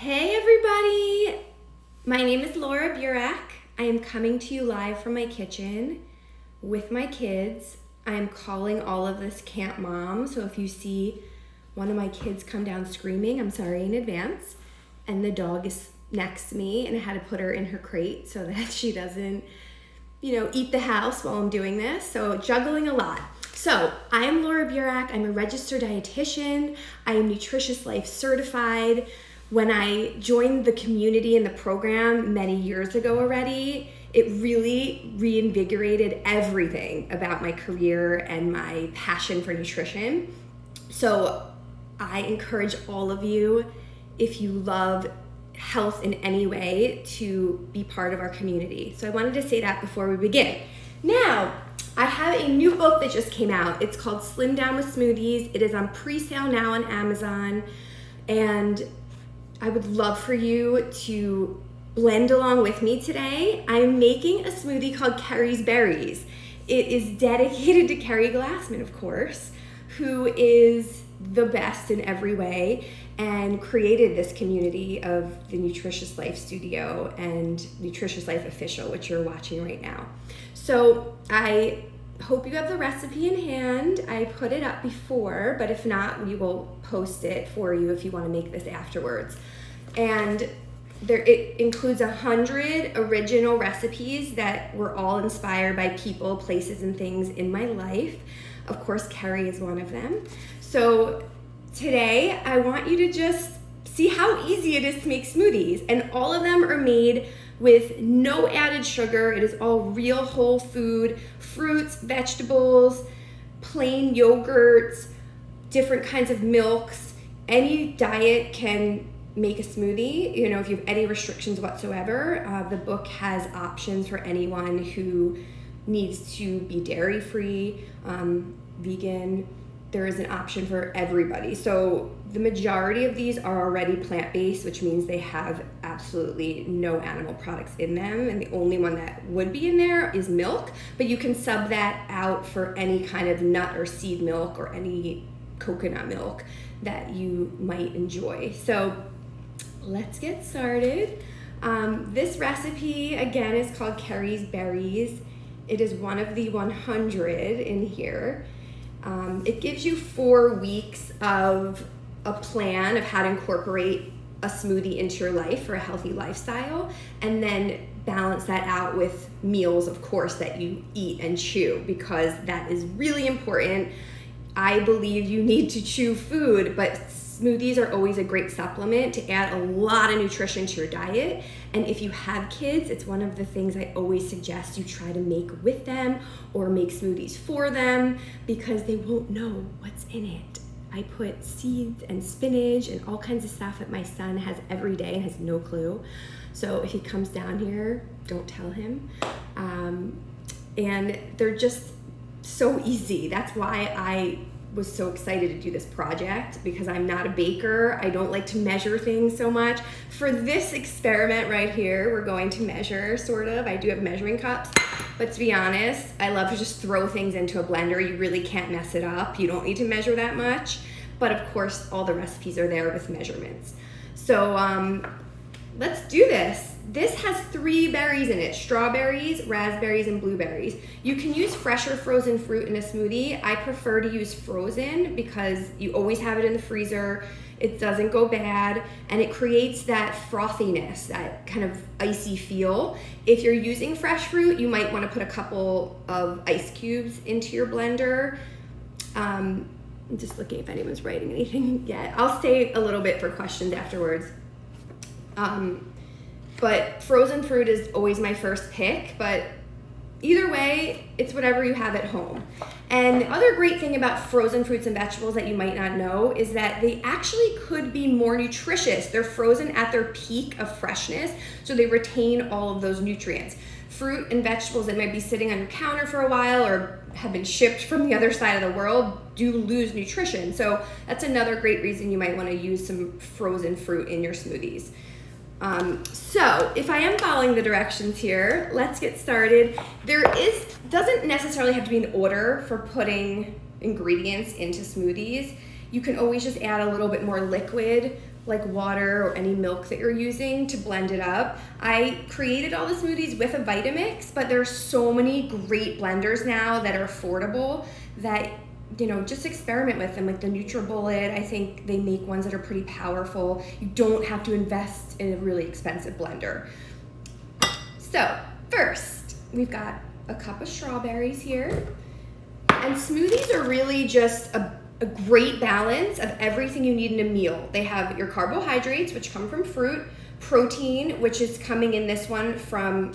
Hey everybody! My name is Laura Burek. I am coming to you live from my kitchen with my kids. I am calling all of this Camp Mom, so if you see one of my kids come down screaming, I'm sorry in advance. And the dog is next to me, and I had to put her in her crate so that she doesn't, eat the house while I'm doing this. So juggling a lot. So I am Laura Burek. I'm a registered dietitian. I am Nutritious Life certified. When I joined the community and the program many years ago already, it really reinvigorated everything about my career and my passion for nutrition. So I encourage all of you, if you love health in any way, to be part of our community. So I wanted to say that before we begin. Now, I have a new book that just came out. It's called Slim Down with Smoothies. It is on pre-sale now on Amazon, and I would love for you to blend along with me today. I'm making a smoothie called Keri's Berries. It is dedicated to Keri Glassman, of course, who is the best in every way and created this community of the Nutritious Life Studio and Nutritious Life Official, which you're watching right now. So I hope you have the recipe in hand. I put it up before, but if not, we will post it for you if you want to make this afterwards. And it includes 100 original recipes that were all inspired by people, places, and things in my life. Of course, Keri is one of them. So today, I want you to just see how easy it is to make smoothies. And all of them are made with no added sugar. It is all real whole food, fruits, vegetables, plain yogurts, different kinds of milks. Any diet can make a smoothie, if you have any restrictions whatsoever. The book has options for anyone who needs to be dairy-free, vegan. There is an option for everybody. So the majority of these are already plant-based, which means they have absolutely no animal products in them. And the only one that would be in there is milk, but you can sub that out for any kind of nut or seed milk or any coconut milk that you might enjoy. So let's get started. This recipe, again, is called Keri's Berries. It is one of the 100 in here. It gives you 4 weeks of a plan of how to incorporate a smoothie into your life for a healthy lifestyle, and then balance that out with meals, of course, that you eat and chew, because that is really important. I believe you need to chew food, but smoothies are always a great supplement to add a lot of nutrition to your diet. And if you have kids, it's one of the things I always suggest you try to make with them or make smoothies for them, because they won't know what's in it. I put seeds and spinach and all kinds of stuff that my son has every day and has no clue. So if he comes down here, don't tell him. And they're just so easy. That's why I was so excited to do this project, because I'm not a baker. I don't like to measure things so much. For this experiment right here, we're going to measure, sort of. I do have measuring cups, but to be honest, I love to just throw things into a blender. You really can't mess it up. You don't need to measure that much, but of course, all the recipes are there with measurements. So let's do this. This has 3 berries in it: strawberries, raspberries, and blueberries. You can use fresh or frozen fruit in a smoothie. I prefer to use frozen because you always have it in the freezer. It doesn't go bad, and it creates that frothiness, that kind of icy feel. If you're using fresh fruit, you might want to put a couple of ice cubes into your blender. I'm just looking if anyone's writing anything yet. I'll stay a little bit for questions afterwards. But frozen fruit is always my first pick, but either way, it's whatever you have at home. And the other great thing about frozen fruits and vegetables that you might not know is that they actually could be more nutritious. They're frozen at their peak of freshness, so they retain all of those nutrients. Fruit and vegetables that might be sitting on your counter for a while or have been shipped from the other side of the world do lose nutrition. So that's another great reason you might want to use some frozen fruit in your smoothies. So if I am following the directions here, let's get started. Doesn't necessarily have to be an order for putting ingredients into smoothies. You can always just add a little bit more liquid, like water or any milk that you're using, to blend it up. I created all the smoothies with a Vitamix, but there's so many great blenders now that are affordable that, you know, just experiment with them. Like the NutriBullet, I think they make ones that are pretty powerful. You don't have to invest in a really expensive blender. So first, we've got a cup of strawberries here. And smoothies are really just a great balance of everything you need in a meal. They have your carbohydrates, which come from fruit, protein, which is coming in this one from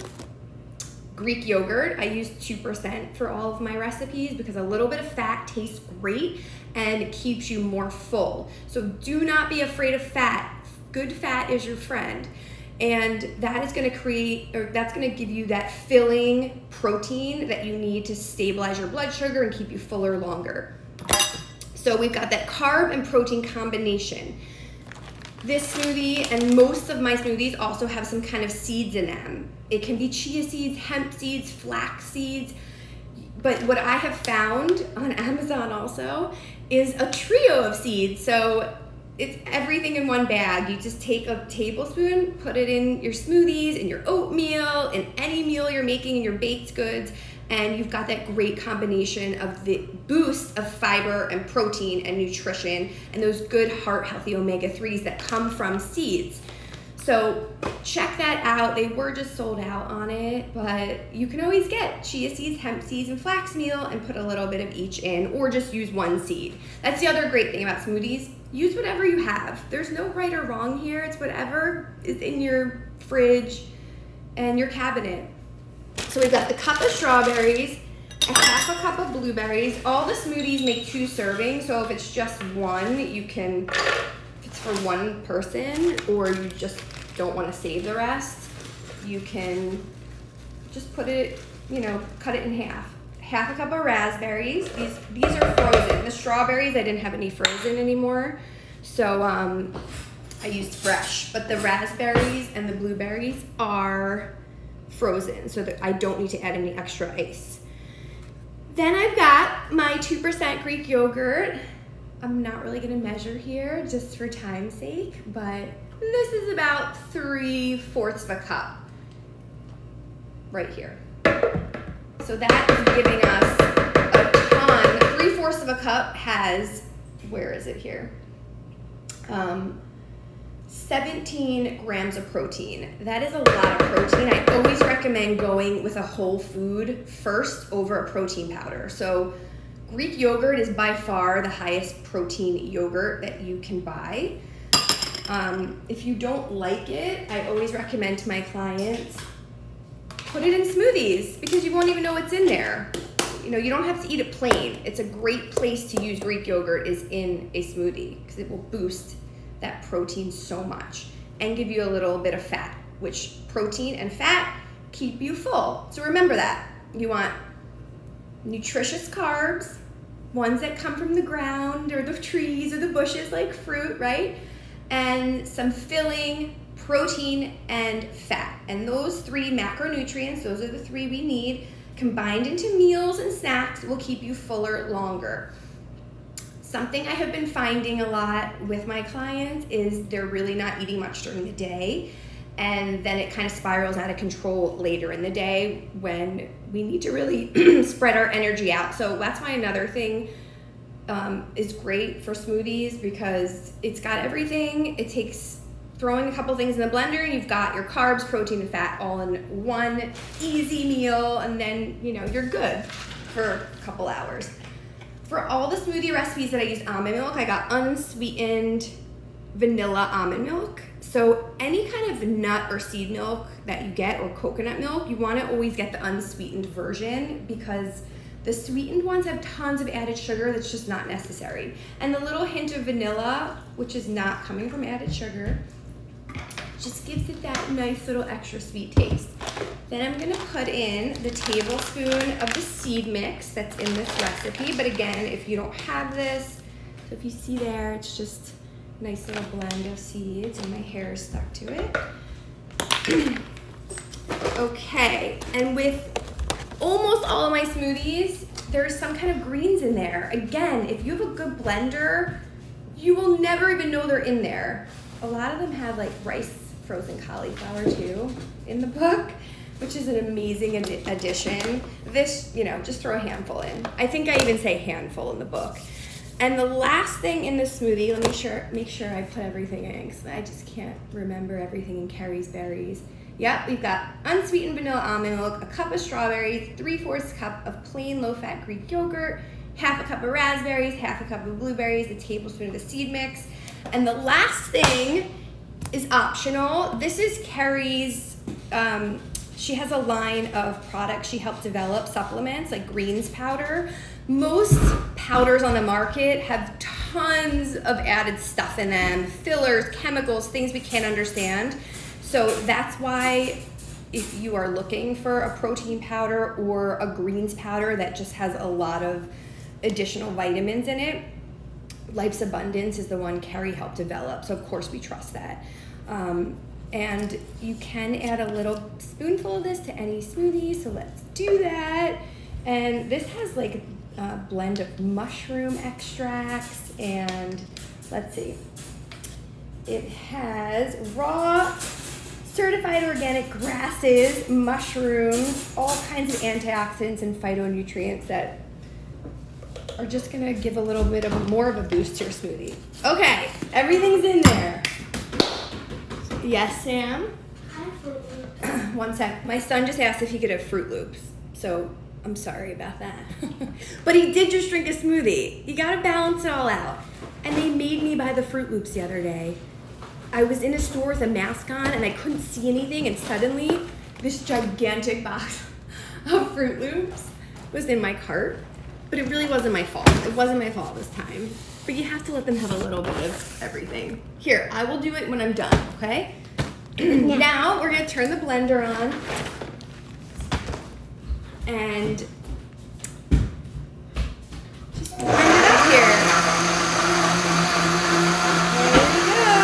Greek yogurt. I use 2% for all of my recipes because a little bit of fat tastes great and it keeps you more full. So do not be afraid of fat. Good fat is your friend. And that is going to create, or that's going to give you that filling protein that you need to stabilize your blood sugar and keep you fuller longer. So we've got that carb and protein combination. This smoothie and most of my smoothies also have some kind of seeds in them. It can be chia seeds, hemp seeds, flax seeds. But what I have found on Amazon also is a trio of seeds. So it's everything in one bag. You just take a tablespoon, put it in your smoothies, in your oatmeal, in any meal you're making, in your baked goods, and you've got that great combination of the boost of fiber and protein and nutrition and those good heart healthy omega-3s that come from seeds. So check that out. They were just sold out on it, but you can always get chia seeds, hemp seeds, and flax meal and put a little bit of each in, or just use one seed. That's the other great thing about smoothies. Use whatever you have. There's no right or wrong here. It's whatever is in your fridge and your cabinet. So we've got the cup of strawberries, a half a cup of blueberries. All the smoothies make 2 servings, so if it's just one, you can, if it's for one person or you just don't want to save the rest, you can just put it, you know, cut it in half. Half a cup of raspberries. These are frozen. The strawberries, I didn't have any frozen anymore, so I used fresh. But the raspberries and the blueberries are frozen, so that I don't need to add any extra ice. Then I've got my 2% Greek yogurt. I'm not really gonna measure here just for time's sake, but this is about 3/4 of a cup right here. So that is giving us a ton. 3/4 of a cup has, where is it here? 17 grams of protein. That is a lot of protein. I always recommend going with a whole food first over a protein powder. So Greek yogurt is by far the highest protein yogurt that you can buy. If you don't like it, I always recommend to my clients, put it in smoothies because you won't even know what's in there. You know, you don't have to eat it plain. It's a great place to use Greek yogurt is in a smoothie because it will boost that protein so much and give you a little bit of fat, which protein and fat keep you full. So remember that. You want nutritious carbs, ones that come from the ground or the trees or the bushes like fruit, right? And some filling protein and fat. And those 3 macronutrients, those are the 3 we need, combined into meals and snacks will keep you fuller longer. Something I have been finding a lot with my clients is they're really not eating much during the day, and then it kind of spirals out of control later in the day when we need to really spread our energy out. So that's why another thing is great for smoothies because it's got everything. It takes throwing a couple things in the blender and you've got your carbs, protein, and fat all in one easy meal, and then, you know, you're good for a couple hours. For all the smoothie recipes that I use almond milk, I got unsweetened vanilla almond milk. So any kind of nut or seed milk that you get, or coconut milk, you want to always get the unsweetened version because the sweetened ones have tons of added sugar that's just not necessary. And the little hint of vanilla, which is not coming from added sugar, just gives it that nice little extra sweet taste. Then I'm gonna put in the tablespoon of the seed mix that's in this recipe. But again, if you don't have this, so if you see there, it's just a nice little blend of seeds and my hair is stuck to it. Okay, and with almost all of my smoothies, there's some kind of greens in there. Again, if you have a good blender, You will never even know they're in there. A lot of them have like rice frozen cauliflower too in the book, which is an amazing addition. This, just throw a handful in. I think I even say handful in the book. And the last thing in the smoothie, let me make sure I put everything in, because I just can't remember everything in Keri's berries. Yep, we've got unsweetened vanilla almond milk, a cup of strawberries, 3/4 cup of plain low-fat Greek yogurt, half a cup of raspberries, half a cup of blueberries, a tablespoon of the seed mix. And the last thing is optional. This is Keri's, she has a line of products she helped develop, supplements, like greens powder. Most powders on the market have tons of added stuff in them, fillers, chemicals, things we can't understand. So that's why if you are looking for a protein powder or a greens powder that just has a lot of additional vitamins in it, Life's Abundance is the one Keri helped develop. So of course we trust that. And you can add a little spoonful of this to any smoothie, so let's do that. And this has like a blend of mushroom extracts, and let's see, it has raw certified organic grasses, mushrooms, all kinds of antioxidants and phytonutrients that are just gonna give a little bit of more of a boost to your smoothie. Okay, everything's in there. Yes, Sam? One sec. My son just asked if he could have Fruit Loops, so I'm sorry about that. But he did just drink a smoothie. You gotta balance it all out. And they made me buy the Fruit Loops the other day. I was in a store with a mask on and I couldn't see anything, and suddenly this gigantic box of Fruit Loops was in my cart. But it really wasn't my fault. It wasn't my fault this time. But you have to let them have a little bit of everything. Here, I will do it when I'm done, okay? Now we're gonna turn the blender on and just blend it up here. There we go.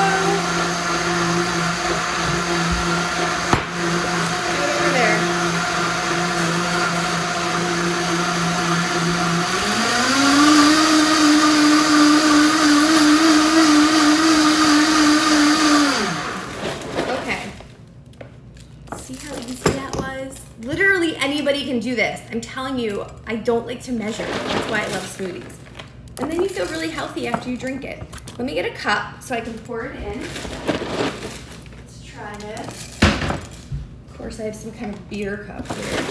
Do it over there. Anybody can do this. I'm telling you, I don't like to measure. That's why I love smoothies. And then you feel really healthy after you drink it. Let me get a cup so I can pour it in. Let's try this. Of course, I have some kind of beer cup here.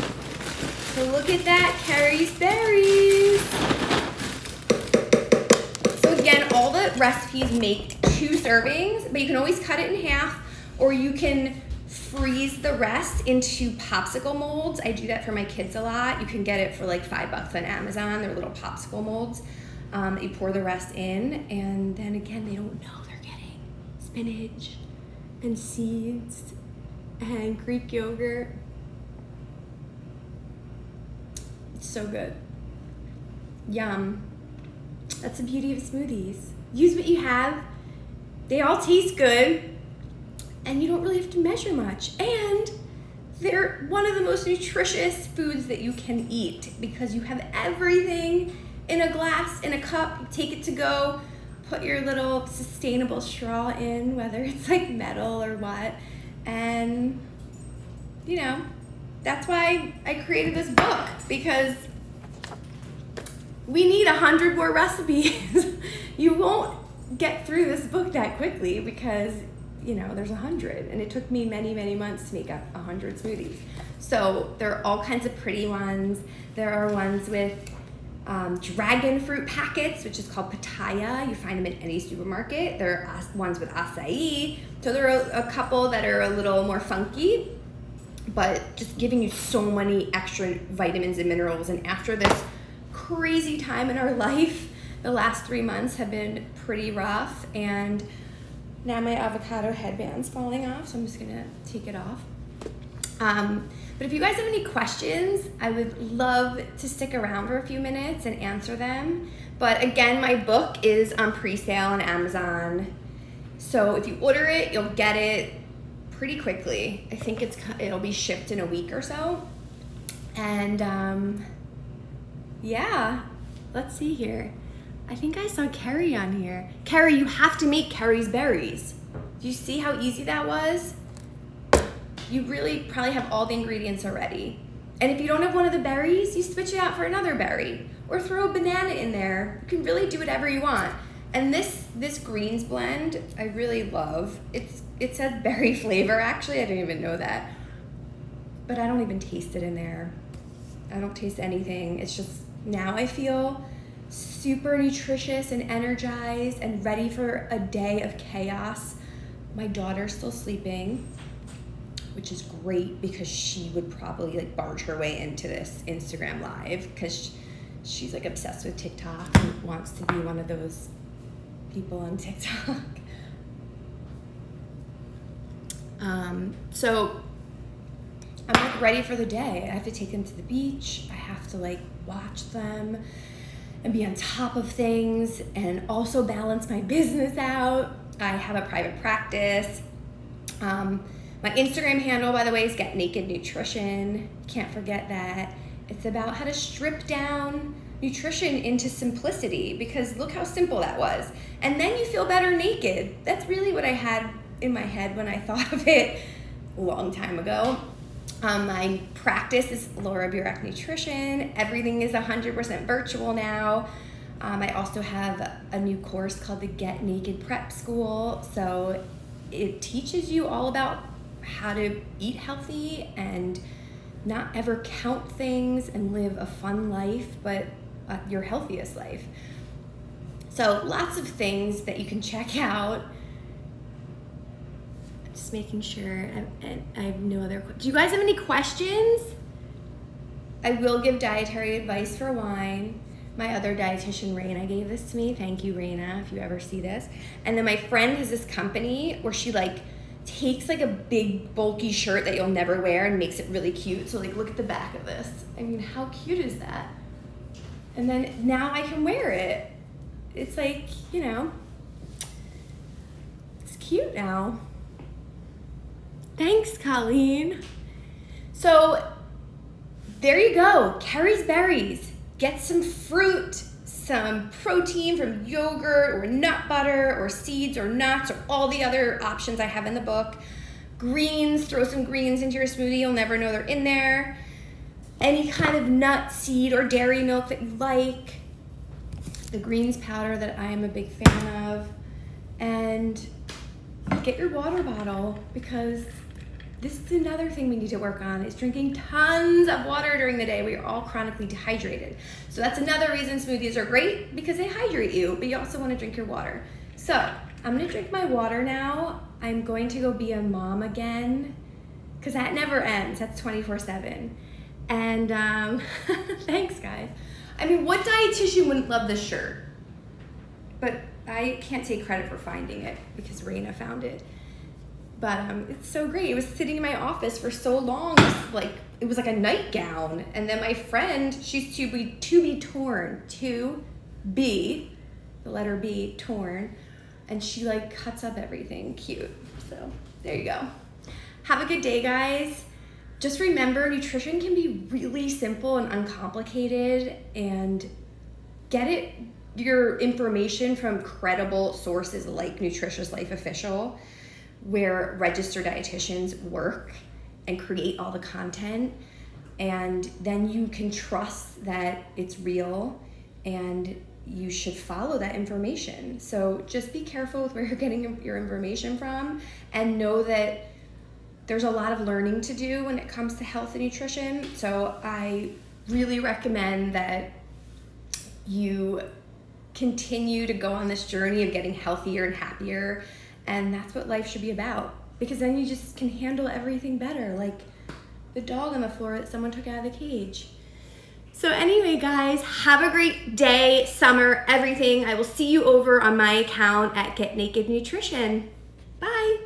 So look at that, Keri's berries. So again, all the recipes make 2 servings, but you can always cut it in half, or you can freeze the rest into popsicle molds. I do that for my kids a lot. You can get it for like $5 on Amazon. They're little popsicle molds. You pour the rest in, and then again, they don't know they're getting spinach and seeds and Greek yogurt. It's so good. Yum. That's the beauty of smoothies. Use what you have. They all taste good. And you don't really have to measure much. And they're one of the most nutritious foods that you can eat, because you have everything in a glass, in a cup. You take it to go, put your little sustainable straw in, whether it's like metal or what. And, that's why I created this book, because we need 100 more recipes. You won't get through this book that quickly, because there's 100, and it took me many, many months to make up 100 smoothies. So there are all kinds of pretty ones. There are ones with dragon fruit packets, which is called pitaya. You find them in any supermarket. There are ones with acai. So there are a couple that are a little more funky, but just giving you so many extra vitamins and minerals. And after this crazy time in our life, the last 3 months have been pretty rough, and now my avocado headband's falling off, so I'm just gonna take it off. But if you guys have any questions, I would love to stick around for a few minutes and answer them. But again, my book is on pre-sale on Amazon. So if you order it, you'll get it pretty quickly. I think it'll be shipped in a week or so. And yeah, let's see here. I think I saw Keri on here. Keri, you have to make Keri's berries. Do you see how easy that was? You really probably have all the ingredients already. And if you don't have one of the berries, you switch it out for another berry or throw a banana in there. You can really do whatever you want. And this greens blend, I really love. It says berry flavor, actually. I didn't even know that. But I don't even taste it in there. I don't taste anything. It's just, now I feel super nutritious and energized and ready for a day of chaos. My daughter's still sleeping, which is great because she would probably like barge her way into this Instagram live because she's like obsessed with TikTok and wants to be one of those people on TikTok. So I'm like ready for the day. I have to take them to the beach. I have to like watch them and be on top of things and also balance my business out. I have a private practice. My Instagram handle, by the way, is Get Naked Nutrition. Can't forget that. It's about how to strip down nutrition into simplicity, because look how simple that was. And then you feel better naked. That's really what I had in my head when I thought of it a long time ago. My practice is Laura Burek Nutrition. Everything is 100% virtual now. I also have a new course called the Get Naked Prep School. So it teaches you all about how to eat healthy and not ever count things and live a fun life, but your healthiest life. So lots of things that you can check out. Just making sure I have no other questions. Do you guys have any questions? I will give dietary advice for wine. My other dietitian, Raina, gave this to me. Thank you, Raina, if you ever see this. And then my friend has this company where she like takes like a big bulky shirt that you'll never wear and makes it really cute. So like look at the back of this. I mean, how cute is that? And then now I can wear it. It's like, you know, it's cute now. Thanks, Colleen. So there you go, Keri's berries. Get some fruit, some protein from yogurt or nut butter or seeds or nuts or all the other options I have in the book. Greens, throw some greens into your smoothie. You'll never know they're in there. Any kind of nut, seed, or dairy milk that you like. The greens powder that I am a big fan of. And get your water bottle, because this is another thing we need to work on, is drinking tons of water during the day. We are all chronically dehydrated. So that's another reason smoothies are great, because they hydrate you, but you also want to drink your water. So I'm gonna drink my water now. I'm going to go be a mom again, because that never ends. That's 24/7. And thanks, guys. I mean, what dietitian wouldn't love this shirt? But I can't take credit for finding it because Raina found it. But it's so great. It was sitting in my office for so long. It was like a nightgown. And then my friend, she's to be torn, the letter B, torn. And she like cuts up everything cute. So there you go. Have a good day, guys. Just remember, nutrition can be really simple and uncomplicated, and get your information from credible sources like Nutritious Life Official, where registered dietitians work and create all the content, and then you can trust that it's real and you should follow that information. So just be careful with where you're getting your information from, and know that there's a lot of learning to do when it comes to health and nutrition. So I really recommend that you continue to go on this journey of getting healthier and happier. And that's what life should be about, because then you just can handle everything better, like the dog on the floor that someone took out of the cage. So anyway, guys, have a great day, summer, everything. I will see you over on my account at Get Naked Nutrition. Bye.